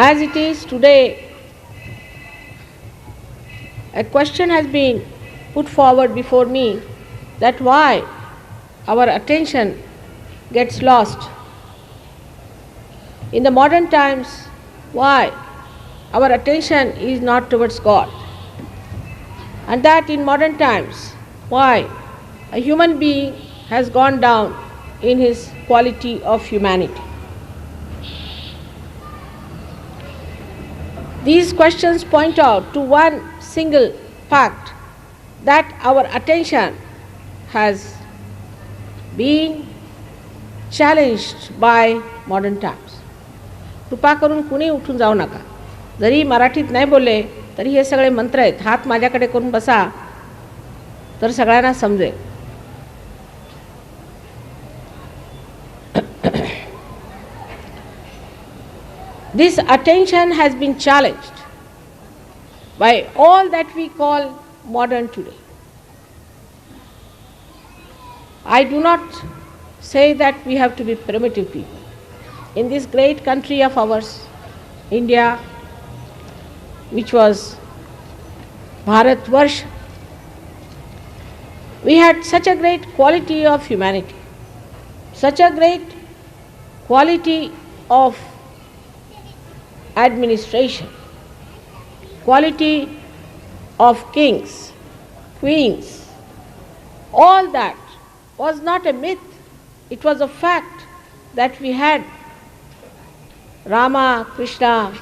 As it is today, a question has been put forward before me that why our attention gets lost. In the modern times, why our attention is not towards God. And that in modern times, why a human being has gone down in his quality of humanity. These questions point out to one single fact, that our attention has been challenged by modern times. कृपा करून कुणी उठून जाऊ नका. जरी मराठीत नाही बोलले तरी हे सगळे मंत्र आहेत. हात माझ्याकडे करून बसा तर सगळ्यांना समजेल. This attention has been challenged by all that we call modern today. I do not say that we have to be primitive people. In this great country of ours, India, which was Bharatvarsh, we had such a great quality of humanity, such a great quality of administration, quality of kings, queens. All that was not a myth, it was a fact that we had Rama, Krishna,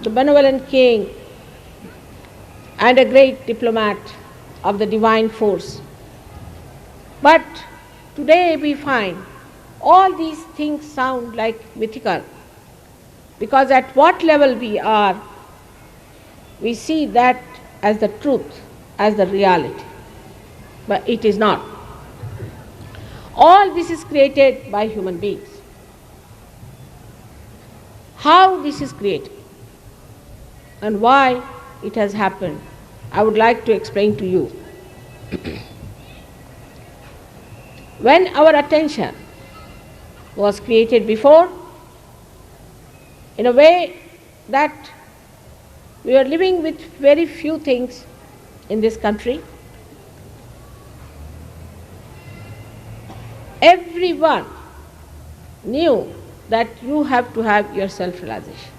the benevolent king, and a great diplomat of the divine force. But today we find all these things sound like mythical, because at what level we are, we see that as the truth, as the reality. But it is not. All this is created by human beings. How this is created and why it has happened, I would like to explain to you. When our attention was created before, in a way that we were living with very few things in this country, everyone knew that you have to have your self-realization.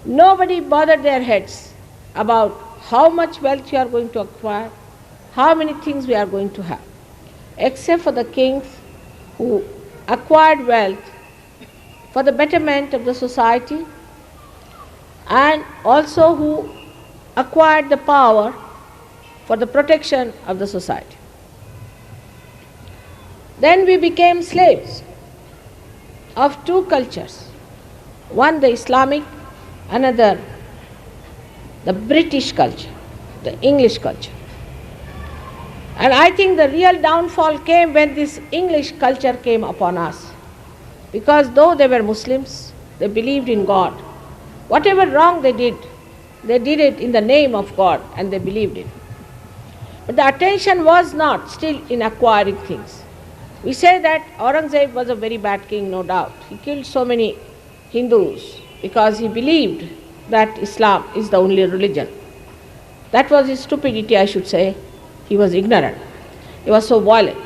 Nobody bothered their heads about how much wealth you are going to acquire, how many things we are going to have, except for the kings who acquired wealth for the betterment of the society, and also who acquired the power for the protection of the society. Then we became slaves of two cultures, one the Islamic, another the British culture, the English culture. And I think the real downfall came when this English culture came upon us. Because though they were Muslims, they believed in God. Whatever wrong they did it in the name of God, and they believed it. But the attention was not still in acquiring things. We say that Aurangzeb was a very bad king, no doubt. He killed so many Hindus because he believed that Islam is the only religion. That was his stupidity, I should say. He was ignorant. He was so violent.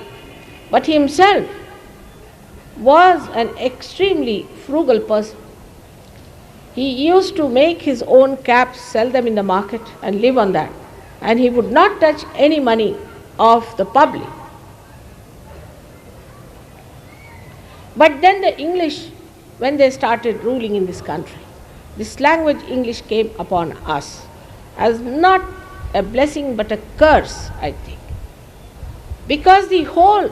But he himself was an extremely frugal person. He used to make his own caps, sell them in the market, and live on that. And he would not touch any money of the public. But then the English, when they started ruling in this country, this language English came upon us as not a blessing but a curse, I think. Because the whole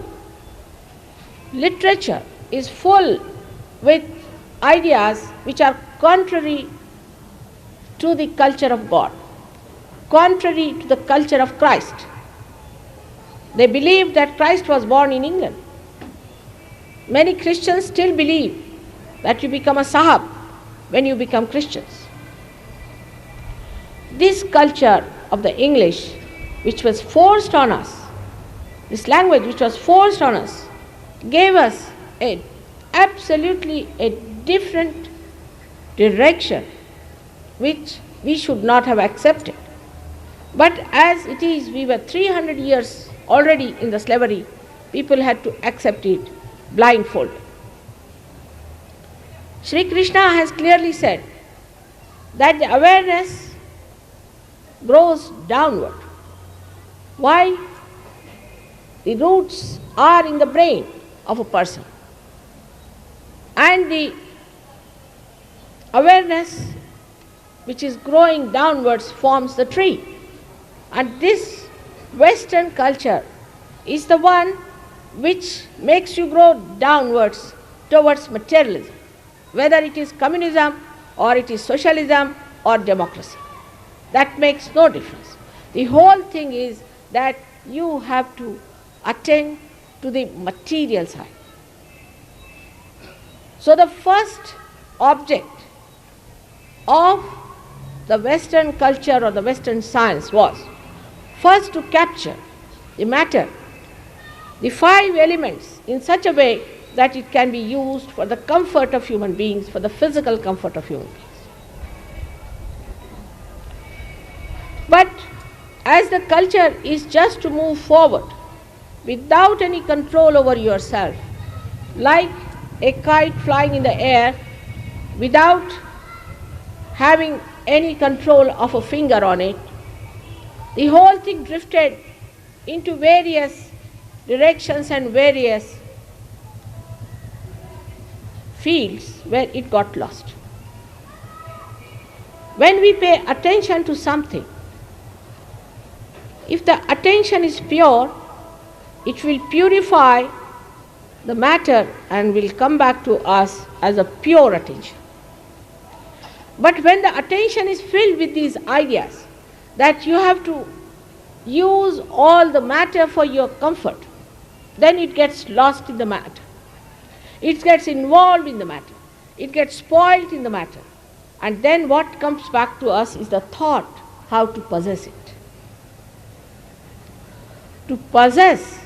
literature is full with ideas which are contrary to the culture of God, contrary to the culture of Christ. They believe that Christ was born in England. Many Christians still believe that you become a Sahab when you become Christians. This culture of the English, which was forced on us, this language which was forced on us, gave us absolutely a different direction which we should not have accepted. But as it is, we were 300 years already in the slavery, people had to accept it blindfolded. Sri Krishna has clearly said that the awareness grows downward. Why? The roots are in the brain of a person. And the awareness which is growing downwards forms the tree. And this Western culture is the one which makes you grow downwards towards materialism, whether it is communism or it is socialism or democracy. That makes no difference. The whole thing is that you have to attend to the material side. So the first object of the Western culture or the Western science was first to capture the matter, the 5 elements, in such a way that it can be used for the comfort of human beings, for the physical comfort of human beings. But as the culture is just to move forward without any control over yourself, like a kite flying in the air without having any control of a finger on it, the whole thing drifted into various directions and various fields where it got lost. When we pay attention to something, if the attention is pure, it will purify the matter and will come back to us as a pure attention. But when the attention is filled with these ideas that you have to use all the matter for your comfort, then it gets lost in the matter. It gets involved in the matter. It gets spoiled in the matter. And then what comes back to us is the thought how to possess it. To possess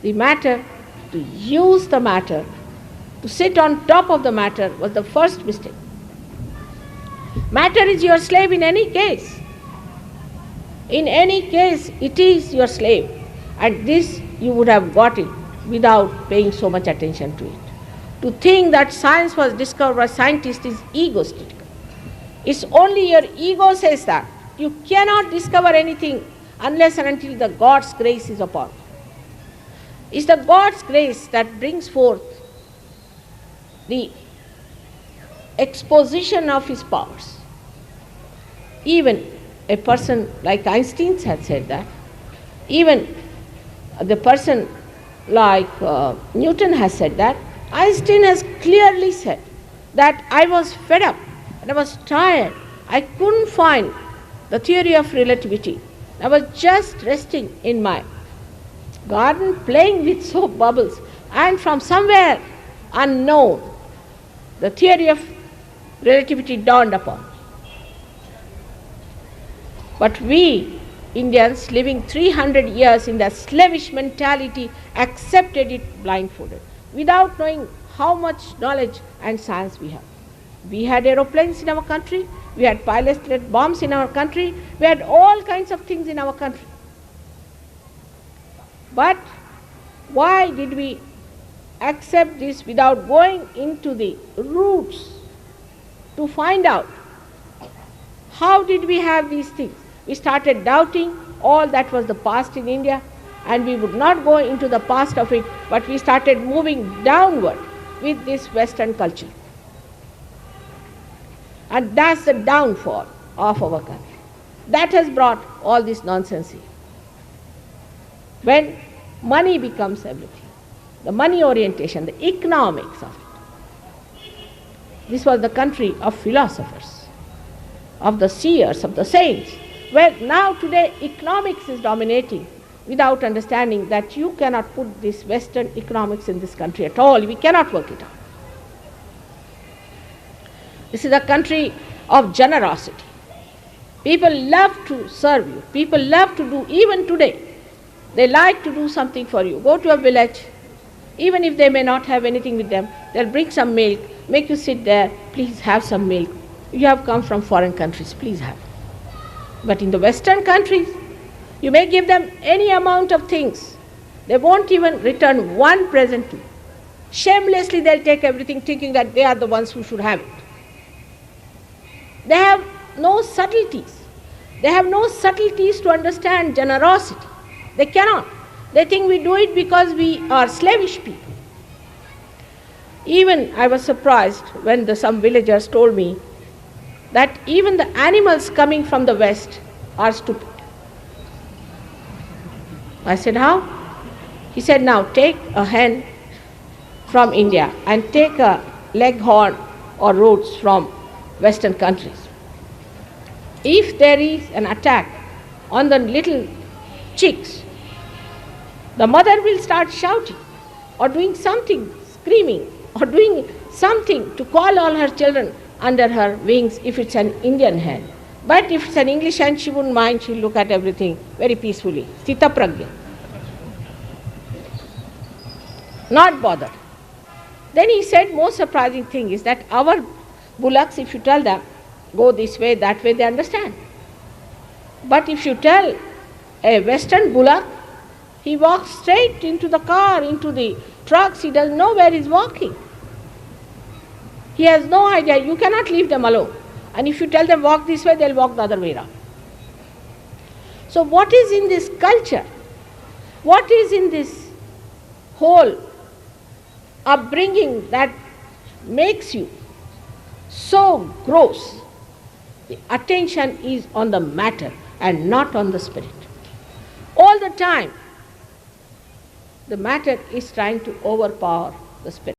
the matter, to use the matter, to sit on top of the matter was the first mistake. Matter is your slave in any case. In any case, it is your slave. And this you would have got it without paying so much attention to it. To think that science was discovered by scientists is egoistical. It's only your ego says that. You cannot discover anything unless and until the God's grace is upon you. It's the God's grace that brings forth the exposition of His powers. Even a person like Einstein had said that. Even the person like Newton has said that. Einstein has clearly said that I was fed up and I was tired. I couldn't find the theory of relativity. I was just resting in my garden playing with soap bubbles, and from somewhere unknown the theory of relativity dawned upon me. But we Indians, living 300 years in that slavish mentality, accepted it blindfolded, without knowing how much knowledge and science we have. We had aeroplanes in our country, we had piloted bombs in our country, we had all kinds of things in our country. But why did we accept this without going into the roots to find out how did we have these things? We started doubting all that was the past in India, and we would not go into the past of it, but we started moving downward with this Western culture. And that's the downfall of our country. That has brought all this nonsense here. When money becomes everything, the money orientation, the economics of it. This was the country of philosophers, of the seers, of the saints, where now today economics is dominating without understanding that you cannot put this Western economics in this country at all. We cannot work it out. This is a country of generosity. People love to serve you. People love to do, even today, they like to do something for you. Go to a village, even if they may not have anything with them, they'll bring some milk, make you sit there, please have some milk. You have come from foreign countries, please have. But in the Western countries, you may give them any amount of things. They won't even return one present to you. Shamelessly they'll take everything thinking that they are the ones who should have it. They have no subtleties. They have no subtleties to understand generosity. They cannot. They think we do it because we are slavish people. Even I was surprised when some villagers told me that even the animals coming from the West are stupid. I said, how? He said, now take a hen from India and take a leghorn or roots from Western countries. If there is an attack on the little chicks, the mother will start shouting or doing something, screaming, or doing something to call all her children under her wings if it's an Indian hen. But if it's an English hen, she wouldn't mind, she'll look at everything very peacefully. Sthita pragya. Not bothered. Then he said, most surprising thing is that our bullocks, if you tell them, go this way, that way, they understand. But if you tell a Western bullock, he walks straight into the car, into the trucks, he doesn't know where he's walking. He has no idea. You cannot leave them alone. And if you tell them walk this way, they'll walk the other way around. So what is in this culture? What is in this whole upbringing that makes you so gross? The attention is on the matter and not on the spirit. All the time, the matter is trying to overpower the spirit.